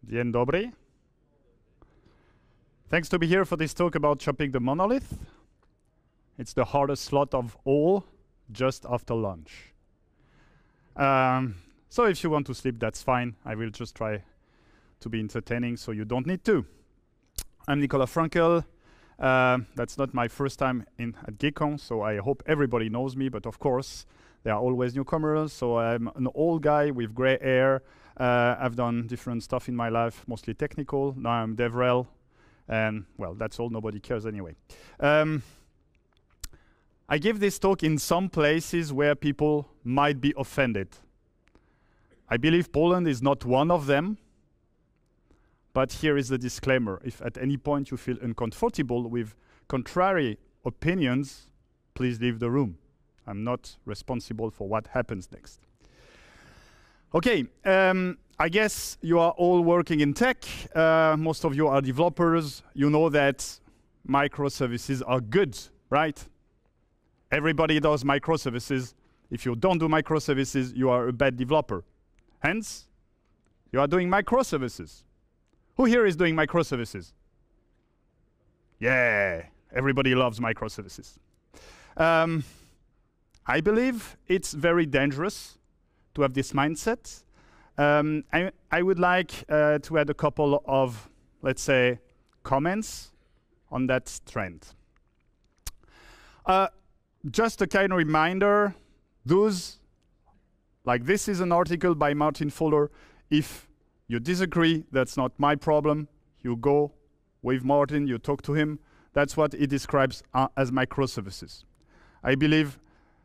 Dzień dobry. Thanks to be here for this talk about chopping the monolith. It's the hardest slot of all, just after lunch. So if you want to sleep, that's fine. I will just try to be entertaining, so you don't need to. I'm Nicolas Frankel. That's not my first time at GeeCON, so I hope everybody knows me, but of course, there are always newcomers, so I'm an old guy with gray hair. I've done different stuff in my life, mostly technical. Now I'm DevRel, and well, that's all. Nobody cares anyway. I give this talk in some places where people might be offended. I believe Poland is not one of them, but here is the disclaimer. If at any point you feel uncomfortable with contrary opinions, please leave the room. I'm not responsible for what happens next. Okay, I guess you are all working in tech. Most of you are developers. You know that microservices are good, right? Everybody does microservices. If you don't do microservices, you are a bad developer. Hence, you are doing microservices. Who here is doing microservices? Yeah, everybody loves microservices. I believe it's very dangerous to have this mindset. I would like to add a couple of, let's say, comments on that trend. Just a kind of reminder, this is an article by Martin Fowler. If you disagree, that's not my problem. You go with Martin, you talk to him. That's what he describes as microservices. I believe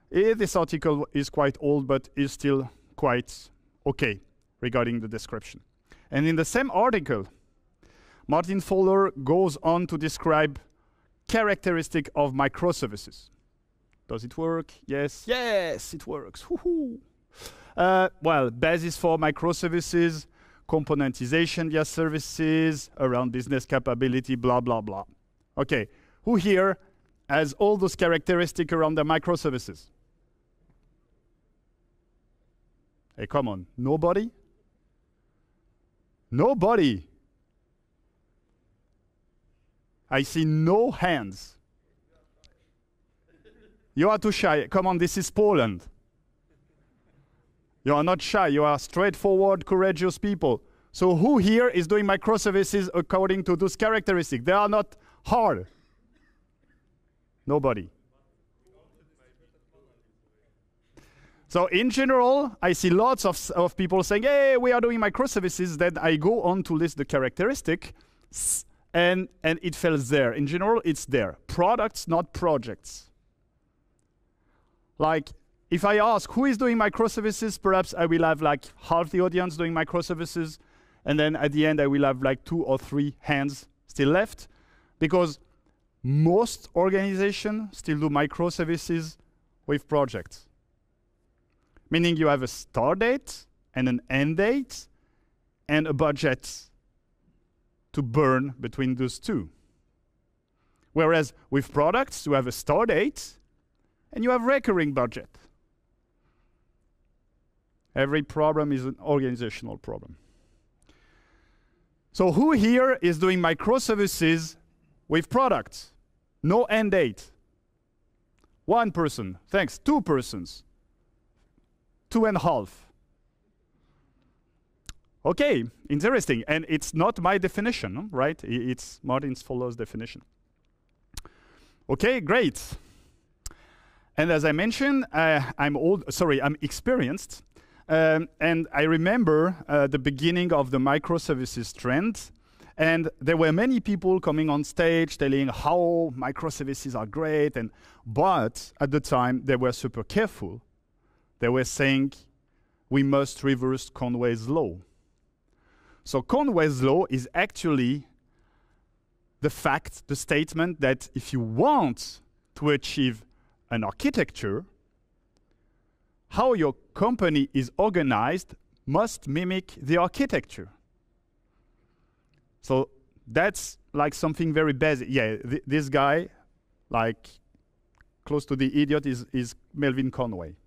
this article is quite old, but is still quite okay regarding the description. And in the same article, Martin Fowler goes on to describe characteristics of microservices. Does it work? Yes. Yes, it works. Well, basis for microservices, componentization via services, around business capability, blah, blah, blah. Okay, who here has all those characteristics around the microservices? Hey, come on, nobody? Nobody. I see no hands. You are too shy. Come on, this is Poland. You are not shy. You are straightforward, courageous people. So who here is doing microservices according to those characteristics? They are not hard. Nobody. So in general, I see lots of people saying, hey, we are doing microservices. Then I go on to list the characteristics, and it fails there. In general, it's there. Products, not projects. Like, if I ask who is doing microservices, perhaps I will have like half the audience doing microservices, and then at the end I will have like 2 or 3 hands still left, because most organizations still do microservices with projects. Meaning you have a start date and an end date and a budget to burn between those two. Whereas with products, you have a start date and you have recurring budget. Every problem is an organizational problem. So who here is doing microservices with products? No end date. 1 person, thanks. 2 persons. 2.5. Okay, interesting. And it's not my definition, right? It's Martin Fowler's definition. Okay, great. And as I mentioned, I'm experienced. And I remember the beginning of the microservices trend. And there were many people coming on stage telling how microservices are great. But at the time, they were super careful. They were saying, we must reverse Conway's law. So Conway's law is actually the statement that if you want to achieve an architecture, how your company is organized must mimic the architecture. So that's like something very basic. Yeah, this guy, like close to the idiot, is Melvin Conway.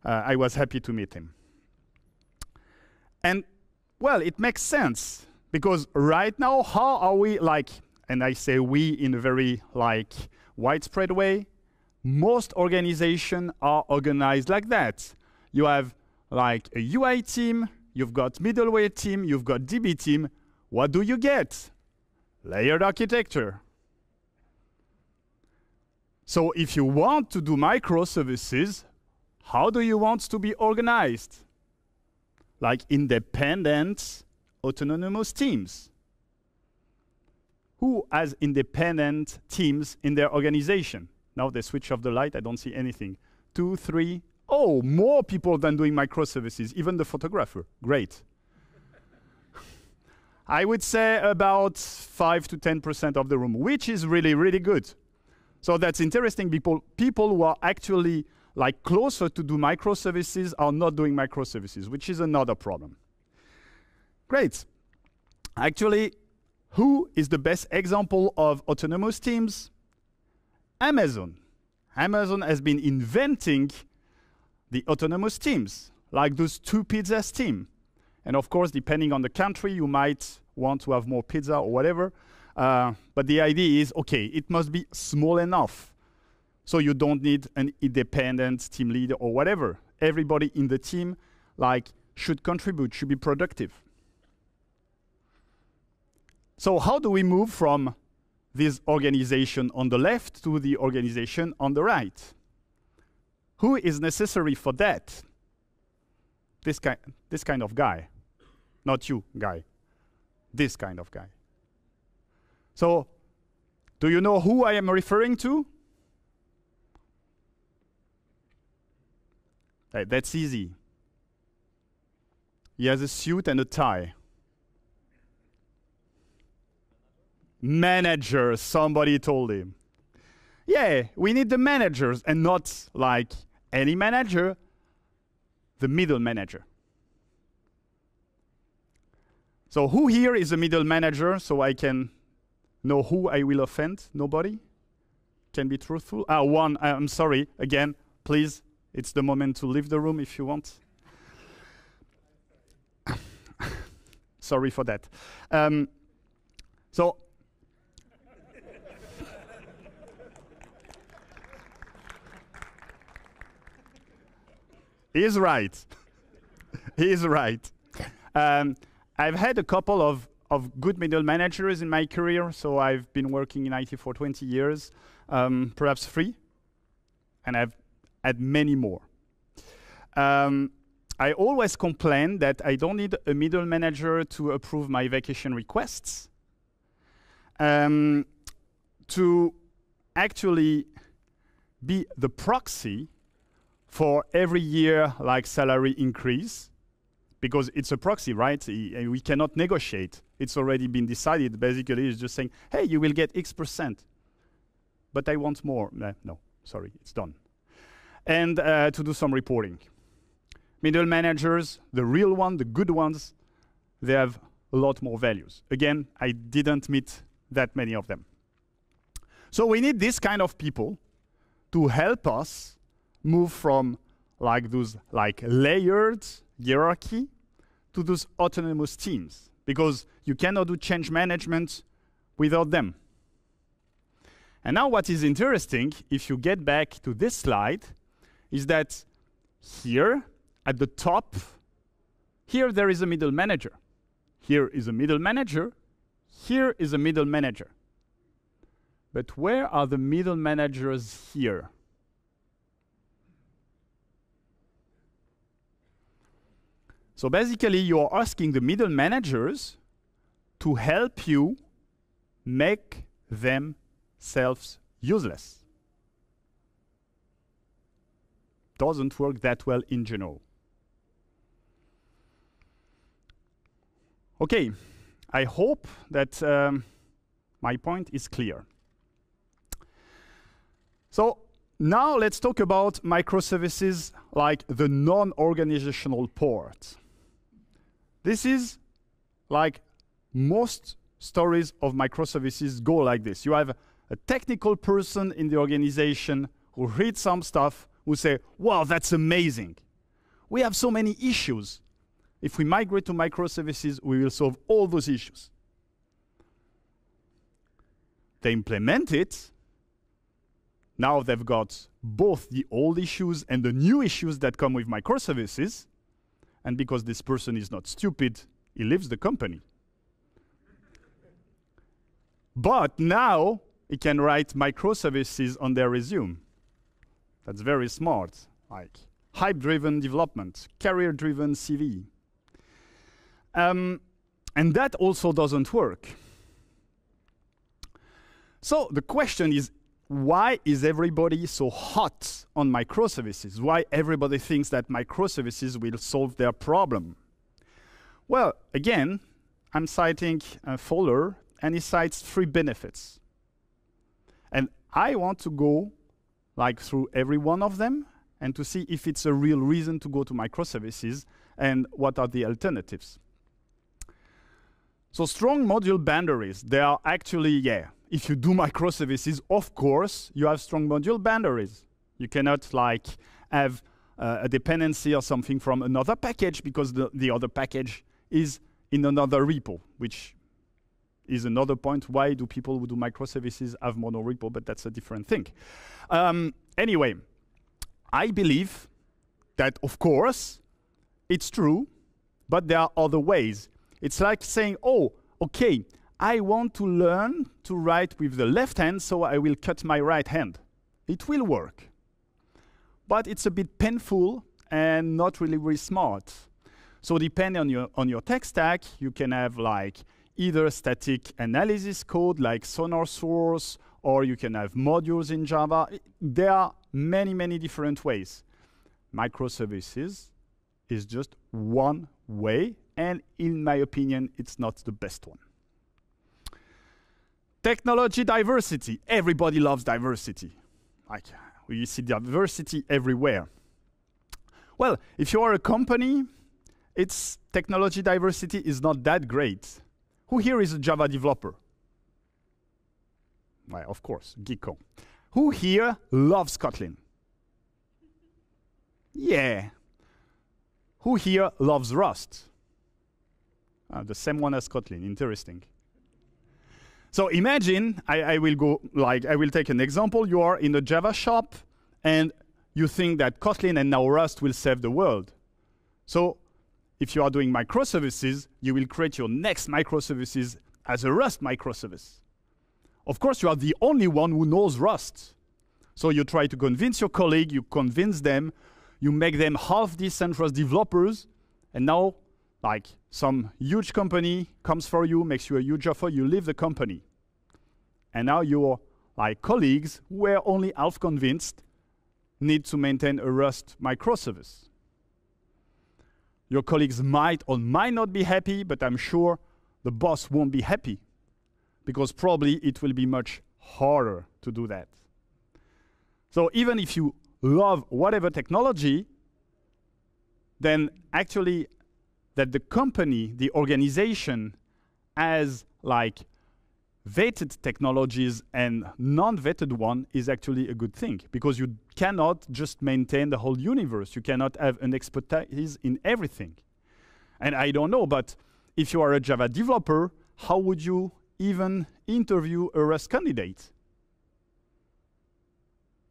I was happy to meet him. And Well, it makes sense, because right now, how are we like, and I say we in a very like widespread way, most organizations are organized like that. You have like a UI team, you've got middleware team, you've got DB team. What do you get? Layered architecture. So if you want to do microservices, how do you want to be organized? Like independent, autonomous teams. Who has independent teams in their organization? Now they switch off the light, I don't see anything. 2, 3, oh, more people than doing microservices, even the photographer, great. I would say about 5 to 10% of the room, which is really, really good. So that's interesting. People who are actually like closer to do microservices are not doing microservices, which is another problem. Great. Actually, who is the best example of autonomous teams? Amazon. Amazon has been inventing the autonomous teams, like those 2 pizzas team. And of course, depending on the country, you might want to have more pizza or whatever. But the idea is, okay, it must be small enough. So you don't need an independent team leader or whatever. Everybody in the team like should contribute, should be productive. So how do we move from this organization on the left to the organization on the right? Who is necessary for that? This kind of guy. Not you, guy. This kind of guy. So, do you know who I am referring to? That's easy. He has a suit and a tie. Manager, somebody told him. Yeah, we need the managers, and not like any manager, the middle manager. So who here is a middle manager, so I can know who I will offend? Nobody? Can be truthful? One, I'm sorry, again, please, it's the moment to leave the room if you want. Sorry for that. So, he's right. He's right. I've had a couple of good middle managers in my career, so I've been working in IT for 20 years, perhaps 3, and I've had many more. I always complain that I don't need a middle manager to approve my vacation requests, to actually be the proxy for every year like salary increase, because it's a proxy, right? We cannot negotiate. It's already been decided. Basically, it's just saying, hey, you will get X%, but I want more. No, sorry, it's done. And to do some reporting. Middle managers, the real one, the good ones, they have a lot more values. Again, I didn't meet that many of them. So we need this kind of people to help us move from like those like layered hierarchy to those autonomous teams, because you cannot do change management without them. And now what is interesting, if you get back to this slide, is that here at the top, here there is a middle manager. Here is a middle manager. Here is a middle manager. But where are the middle managers here? So basically, you are asking the middle managers to help you make themselves useless. Doesn't work that well in general. Okay, I hope that my point is clear. So now let's talk about microservices like the non-organizational part. This is like most stories of microservices go like this. You have a technical person in the organization who reads some stuff, who say, wow, that's amazing. We have so many issues. If we migrate to microservices, we will solve all those issues. They implement it. Now they've got both the old issues and the new issues that come with microservices. And because this person is not stupid, he leaves the company. But now he can write microservices on their resume. That's very smart. Like hype-driven development, career-driven CV. And that also doesn't work. So the question is, why is everybody so hot on microservices? Why everybody thinks that microservices will solve their problem? Well, again, I'm citing Fowler, and he cites 3 benefits. And I want to go through every one of them and to see if it's a real reason to go to microservices and what are the alternatives. So strong module boundaries, they are actually, if you do microservices, of course, you have strong module boundaries. You cannot have a dependency or something from another package because the other package is in another repo, which is another point. Why do people who do microservices have monorepo? But that's a different thing. Anyway, I believe that, of course, it's true, but there are other ways. It's like saying, oh, okay, I want to learn to write with the left hand, so I will cut my right hand. It will work. But it's a bit painful and not really very smart. So depending on your tech stack, you can have either static analysis code like Sonar Source, or you can have modules in Java. There are many, many different ways. Microservices is just one way, and in my opinion, it's not the best one. Technology diversity. Everybody loves diversity. You see diversity everywhere. Well, if you are a company, its technology diversity is not that great. Who here is a Java developer? Well, of course, GeeCON. Who here loves Kotlin? Yeah. Who here loves Rust? The same one as Kotlin. Interesting. So imagine, I will take an example. You are in a Java shop, and you think that Kotlin and now Rust will save the world. So if you are doing microservices, you will create your next microservices as a Rust microservice. Of course, you are the only one who knows Rust. So you try to convince your colleague, you convince them, you make them half-decent Rust developers, and now, some huge company comes for you, makes you a huge offer, you leave the company. And now your colleagues who were only half convinced need to maintain a Rust microservice. Your colleagues might or might not be happy, but I'm sure the boss won't be happy, because probably it will be much harder to do that. So even if you love whatever technology, then actually that the company, the organization, has vetted technologies and non-vetted one is actually a good thing, because you cannot just maintain the whole universe. You cannot have an expertise in everything. And I don't know, but if you are a Java developer, how would you even interview a Rust candidate?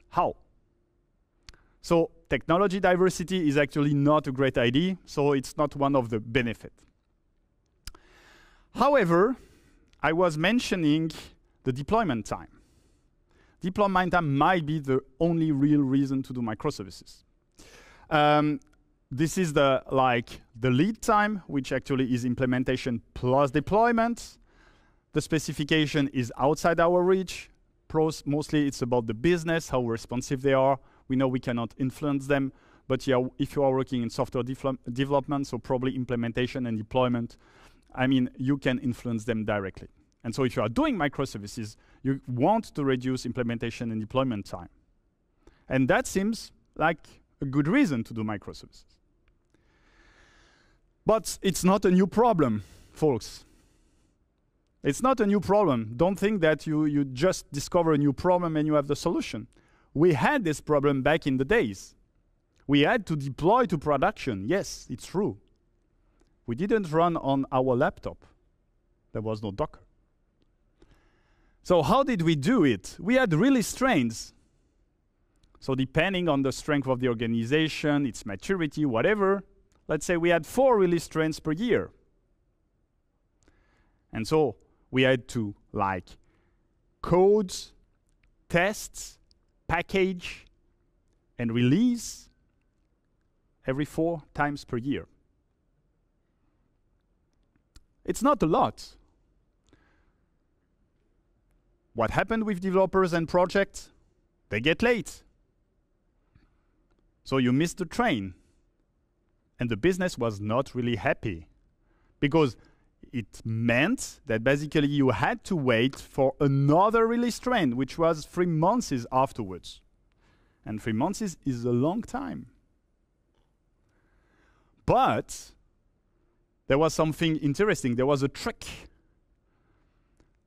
How? So technology diversity is actually not a great idea, so it's not one of the benefits. However, I was mentioning the deployment time. Deployment time might be the only real reason to do microservices. This is the lead time, which actually is implementation plus deployment. The specification is outside our reach. Mostly it's about the business, how responsive they are. We know we cannot influence them, but yeah, if you are working in software development, so probably implementation and deployment, you can influence them directly. And so if you are doing microservices, you want to reduce implementation and deployment time. And that seems like a good reason to do microservices. But it's not a new problem, folks. It's not a new problem. Don't think that you just discover a new problem and you have the solution. We had this problem back in the days. We had to deploy to production. Yes, it's true. We didn't run on our laptop. There was no Docker. So how did we do it? We had release trains. So depending on the strength of the organization, its maturity, whatever, let's say we had 4 release trains per year. And so we had to code, test, package, and release every 4 times per year. It's not a lot. What happened with developers and projects? They get late. So you missed the train. And the business was not really happy, because it meant that basically you had to wait for another release train, which was 3 months afterwards. And 3 months is a long time. But there was something interesting. There was a trick.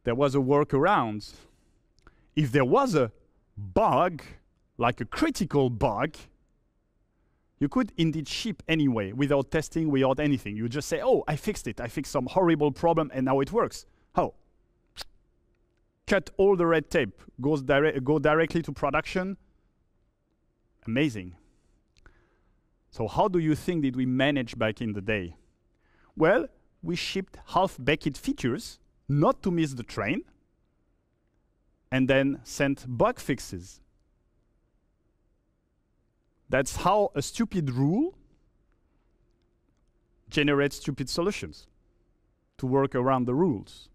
There was a workaround. If there was a bug, like a critical bug, you could indeed ship anyway, without testing, without anything. You just say, oh, I fixed it. I fixed some horrible problem, and now it works. How? Cut all the red tape. Go directly to production. Amazing. So how do you think did we manage back in the day? Well, we shipped half-baked features, not to miss the train, and then sent bug fixes. That's how a stupid rule generates stupid solutions to work around the rules.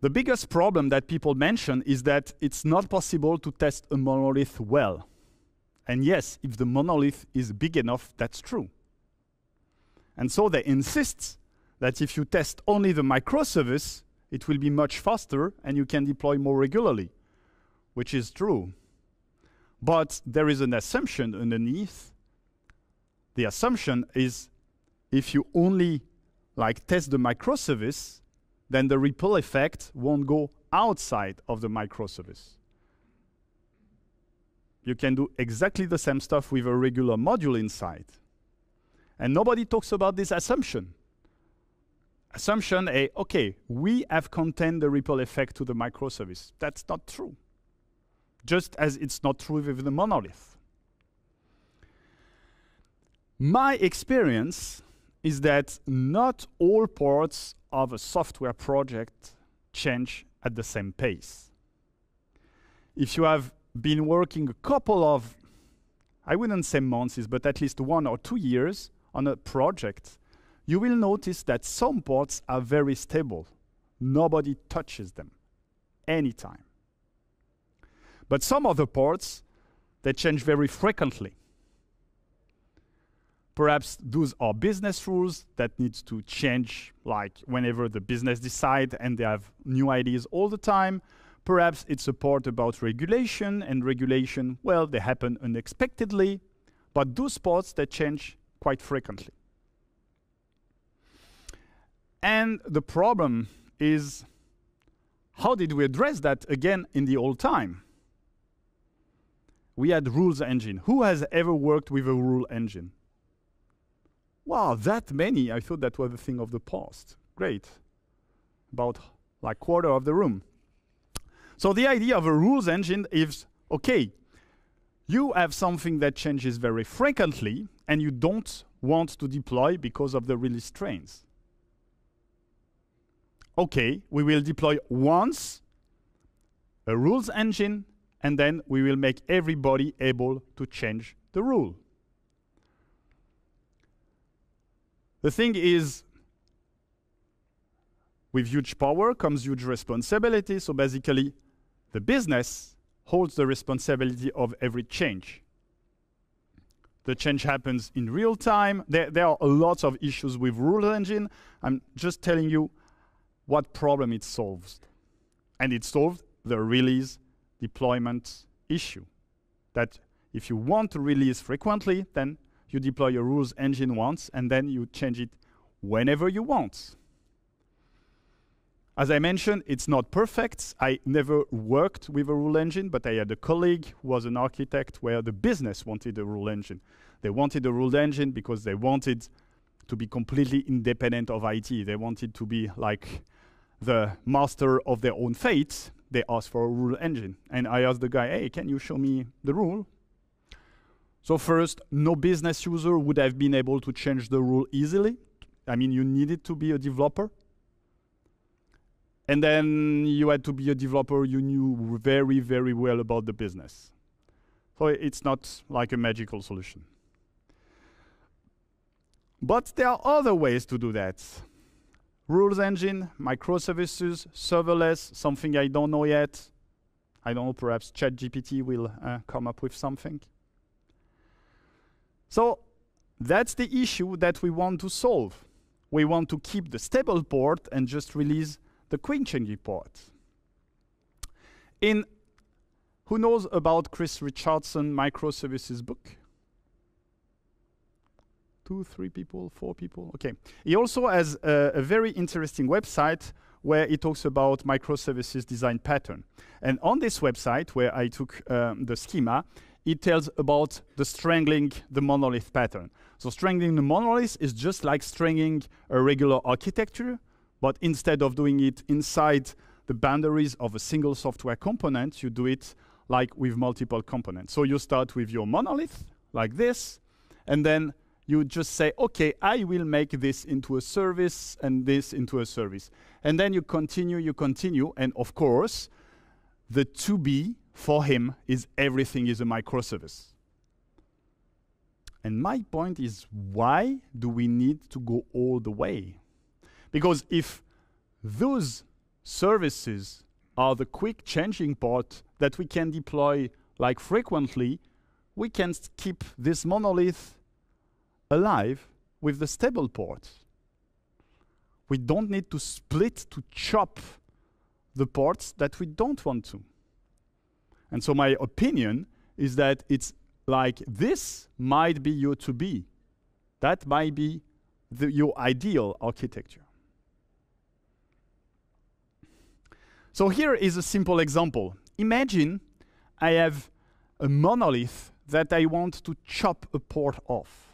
The biggest problem that people mention is that it's not possible to test a monolith well. And yes, if the monolith is big enough, that's true. And so they insist that if you test only the microservice, it will be much faster and you can deploy more regularly, which is true. But there is an assumption underneath. The assumption is if you only test the microservice, then the ripple effect won't go outside of the microservice. You can do exactly the same stuff with a regular module inside. And nobody talks about this assumption. Assumption A, okay, we have contained the ripple effect to the microservice. That's not true. Just as it's not true with the monolith. My experience is that not all parts of a software project change at the same pace. If you have been working a couple of, I wouldn't say months, but at least 1 or 2 years on a project, you will notice that some parts are very stable. Nobody touches them anytime. But some other parts, they change very frequently. Perhaps those are business rules that needs to change whenever the business decide, and they have new ideas all the time. Perhaps it's a part about regulation, and regulation, well, they happen unexpectedly, but those parts, they change quite frequently. And the problem is, how did we address that again in the old time? We had rules engine. Who has ever worked with a rule engine? Wow, that many. I thought that was a thing of the past. Great. About quarter of the room. So the idea of a rules engine is, okay, you have something that changes very frequently and you don't want to deploy because of the release trains. Okay, we will deploy once a rules engine, and then we will make everybody able to change the rule. The thing is, with huge power comes huge responsibility, so basically the business holds the responsibility of every change. The change happens in real time. There are lots of issues with rule engine. I'm just telling you what problem it solves. And it solved the release deployment issue. That if you want to release frequently, then you deploy your rules engine once, and then you change it whenever you want. As I mentioned, it's not perfect. I never worked with a rule engine, but I had a colleague who was an architect where the business wanted a rule engine. They wanted a rule engine because they wanted to be completely independent of IT. They wanted to be like the master of their own fate. They asked for a rule engine. And I asked the guy, hey, can you show me the rule? So first, no business user would have been able to change the rule easily. I mean, you needed to be a developer. And then you had to be a developer you knew very, very well about the business. So it's not like a magical solution. But there are other ways to do that. Rules engine, microservices, serverless, something I don't know yet. I don't know, perhaps ChatGPT will come up with something. So that's the issue that we want to solve. We want to keep the stable port and just release the quick changing port. Who knows about Chris Richardson microservices book? 2, 3 people, 4 people? Okay. He also has a very interesting website where he talks about microservices design pattern. And on this website, where I took the schema, it tells about the strangling the monolith pattern. So strangling the monolith is just like strangling a regular architecture, but instead of doing it inside the boundaries of a single software component, you do it like with multiple components. So you start with your monolith, like this, and then you just say, okay, I will make this into a service and this into a service. And then you continue, and of course, the to be for him is everything is a microservice. And my point is, why do we need to go all the way? Because if those services are the quick changing part that we can deploy like frequently, we can keep this monolith alive with the stable port. We don't need to split, to chop the parts that we don't want to. And so my opinion is that it's like this might be your to be. That might be your ideal architecture. So here is a simple example. Imagine I have a monolith that I want to chop a port off.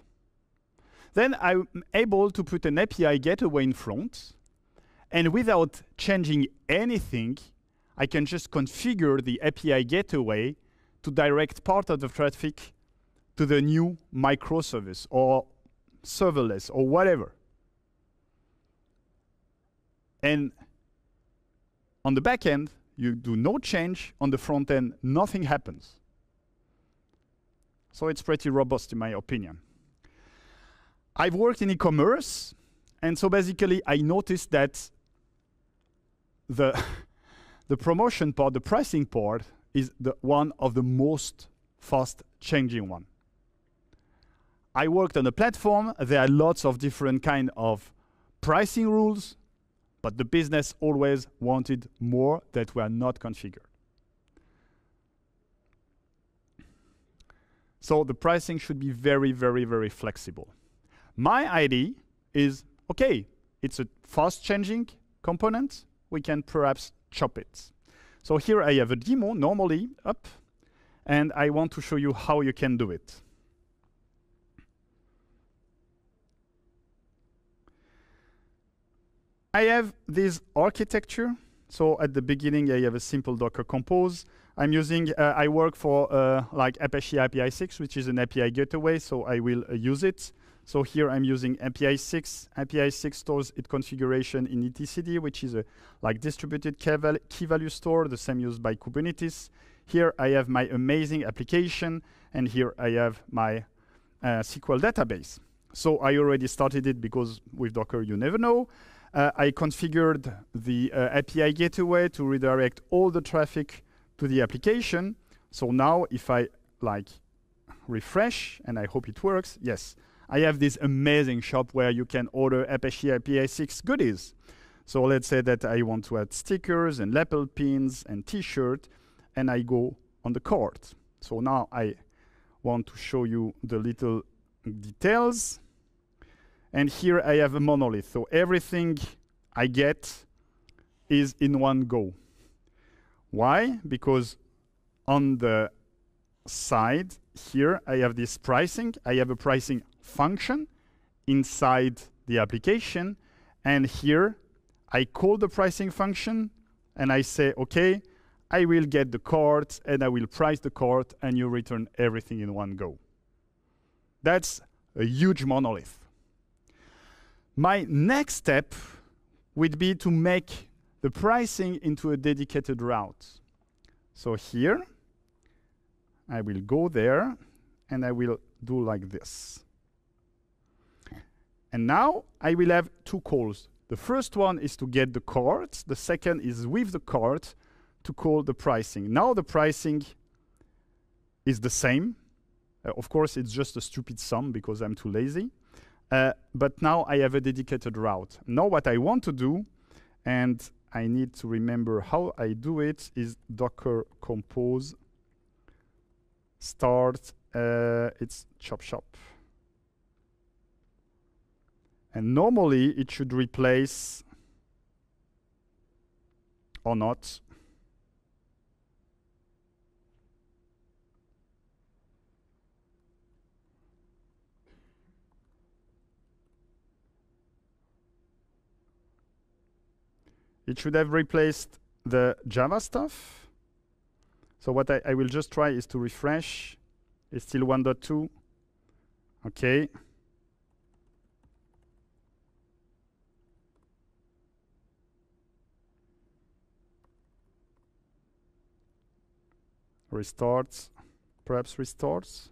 Then I'm able to put an API gateway in front, and without changing anything, I can just configure the API gateway to direct part of the traffic to the new microservice or serverless or whatever. And on the back end, you do no change. On the front end, nothing happens. So it's pretty robust in my opinion. I've worked in e-commerce, and so basically I noticed that the promotion part, the pricing part, is one of the most fast changing one. I worked on a platform. There are lots of different kind of pricing rules, but the business always wanted more that were not configured. So the pricing should be very, very, very flexible. My idea is, okay, it's a fast-changing component. We can perhaps chop it. So here I have a demo, normally up, and I want to show you how you can do it. I have this architecture. So at the beginning, I have a simple Docker Compose. I'm using, I work for like Apache API 6, which is an API gateway, so I will use it. So here I'm using API 6. API 6 stores its configuration in etcd, which is a like distributed key value store, the same used by Kubernetes. Here I have my amazing application, and here I have my SQL database. So I already started it because with Docker you never know. I configured the API gateway to redirect all the traffic to the application. So now if I like refresh, and I hope it works, yes, I have this amazing shop where you can order Apache API 6 goodies. So let's say that I want to add stickers and lapel pins and t-shirt, and I go on the cart. So now I want to show you the little details. And here I have a monolith. So everything I get is in one go. Why? Because on the side here, I have this pricing. I have a pricing function inside the application. And here, I call the pricing function, and I say, OK, I will get the cart, and I will price the cart, and you return everything in one go. That's a huge monolith. My next step would be to make the pricing into a dedicated route. So here, I will go there, and I will do like this. And now, I will have two calls. The first one is to get the cart. The second is with the cart to call the pricing. Now the pricing is the same. Of course, it's just a stupid sum because I'm too lazy. But now I have a dedicated route. Now what I want to do, and I need to remember how I do it, is docker compose start. It's chop chop. And normally, it should replace, or not. It should have replaced the Java stuff. So what I will just try is to refresh. It's still 1.2. OK. Restarts, perhaps restarts.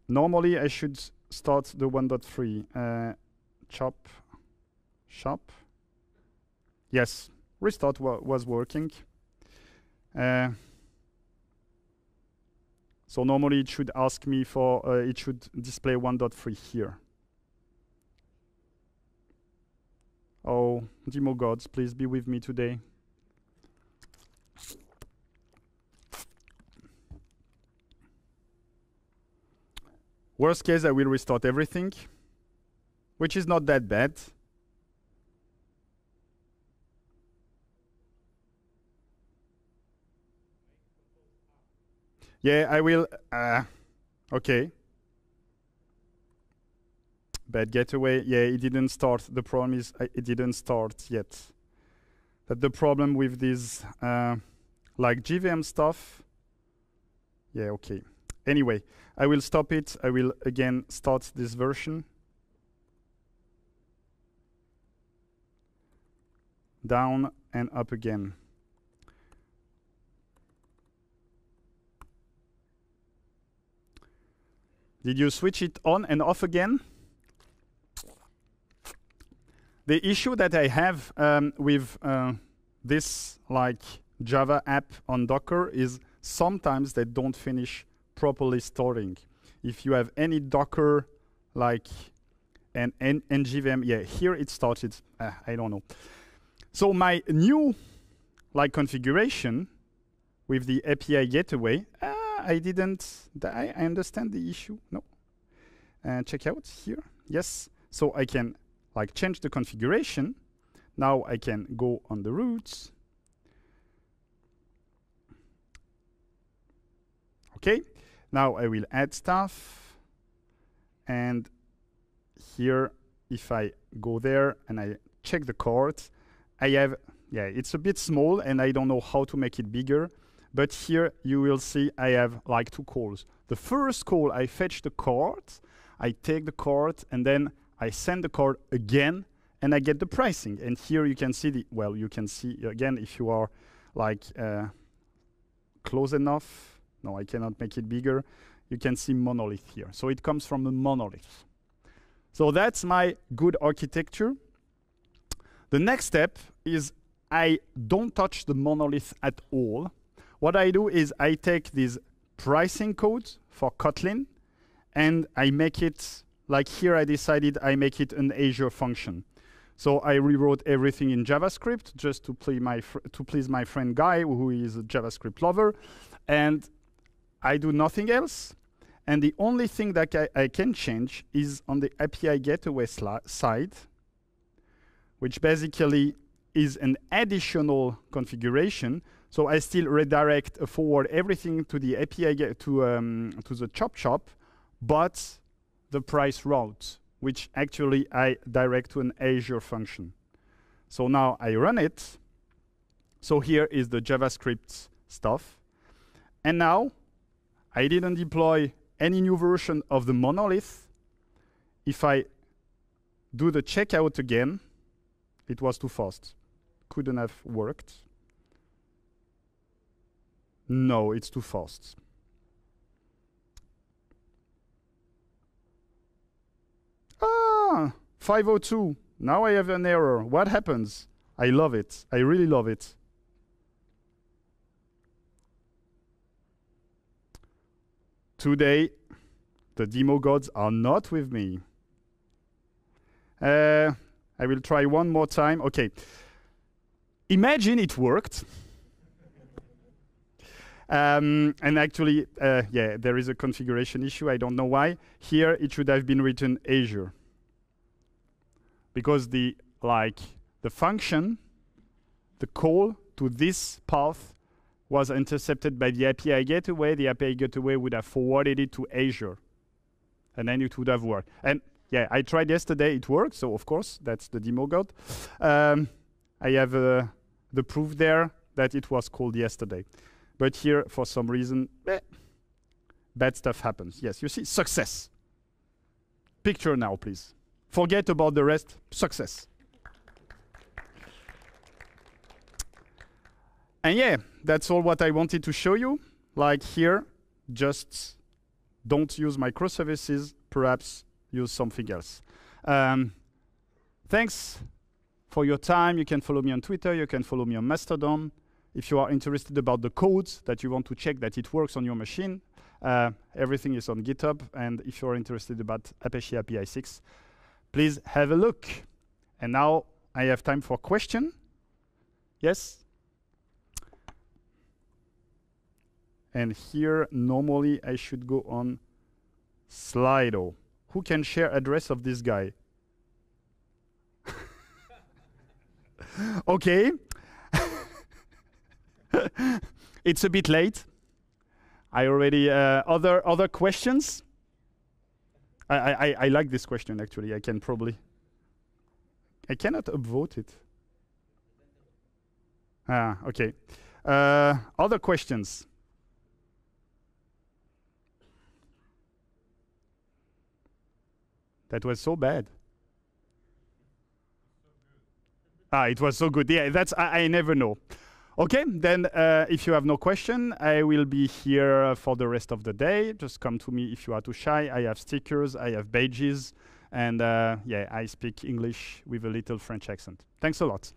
Normally, I should start the 1.3. Chop, shop. Yes, restart was working. So normally, it should ask me for, it should display 1.3 here. Oh, demo gods, please be with me today. Worst case, I will restart everything, which is not that bad. Yeah, I will. OK. Bad getaway. Yeah, it didn't start. The problem is it didn't start yet. That's the problem with these like JVM stuff. Yeah, OK. Anyway, I will stop it. I will again start this version. Down and up again. Did you switch it on and off again? The issue that I have with this like Java app on Docker is sometimes they don't finish properly storing. If you have any Docker like an NGVM, yeah, here it started. I don't know. So my new like configuration with the API gateway, I understand the issue. No. Check out here. Yes. So I can like change the configuration. Now I can go on the routes. Okay. Now I will add stuff. And here, if I go there and I check the cart, I have, yeah, it's a bit small and I don't know how to make it bigger. But here you will see I have like two calls. The first call, I fetch the cart, I take the cart, and then I send the cart again, and I get the pricing. And here you can see well, you can see again if you are like close enough. No, I cannot make it bigger. You can see monolith here. So it comes from a monolith. So that's my good architecture. The next step is I don't touch the monolith at all. What I do is I take these pricing codes for Kotlin, and I make it, like here I decided I make it an Azure function. So I rewrote everything in JavaScript just to please my friend Guy, who is a JavaScript lover. And I do nothing else. And the only thing that I can change is on the API gateway side, which basically is an additional configuration. So I still redirect forward everything to the API to the chop, but the price route, which actually I direct to an Azure function. So now I run it. So here is the JavaScript stuff. And now I didn't deploy any new version of the monolith. If I do the checkout again, it was too fast. Couldn't have worked. No, it's too fast. Ah, 502. Now I have an error. What happens? I love it. I really love it. Today, the demo gods are not with me. I will try one more time. Okay. Imagine it worked. And actually, yeah, there is a configuration issue. I don't know why. Here, it should have been written Azure. Because the function, the call to this path was intercepted by the API gateway. The API gateway would have forwarded it to Azure. And then it would have worked. And yeah, I tried yesterday, it worked. So of course, that's the demo god. I have the proof there that it was called yesterday. But here, for some reason, bad stuff happens. Yes, you see, success. Picture now, please. Forget about the rest, success. And yeah, that's all what I wanted to show you. Like here, just don't use microservices, perhaps use something else. Thanks for your time. You can follow me on Twitter, you can follow me on Mastodon. If you are interested about the codes that you want to check that it works on your machine, everything is on GitHub. And if you're interested about Apache API 6, please have a look. And now I have time for question. Yes? And here, normally, I should go on Slido. Who can share address of this guy? Okay. It's a bit late. I already, other questions? I like this question, actually. I cannot upvote it. Ah, okay. Other questions? That was so bad. Ah, it was so good. Yeah, that's I never know. Okay, then if you have no question, I will be here for the rest of the day. Just come to me if you are too shy. I have stickers, I have badges, and yeah, I speak English with a little French accent. Thanks a lot.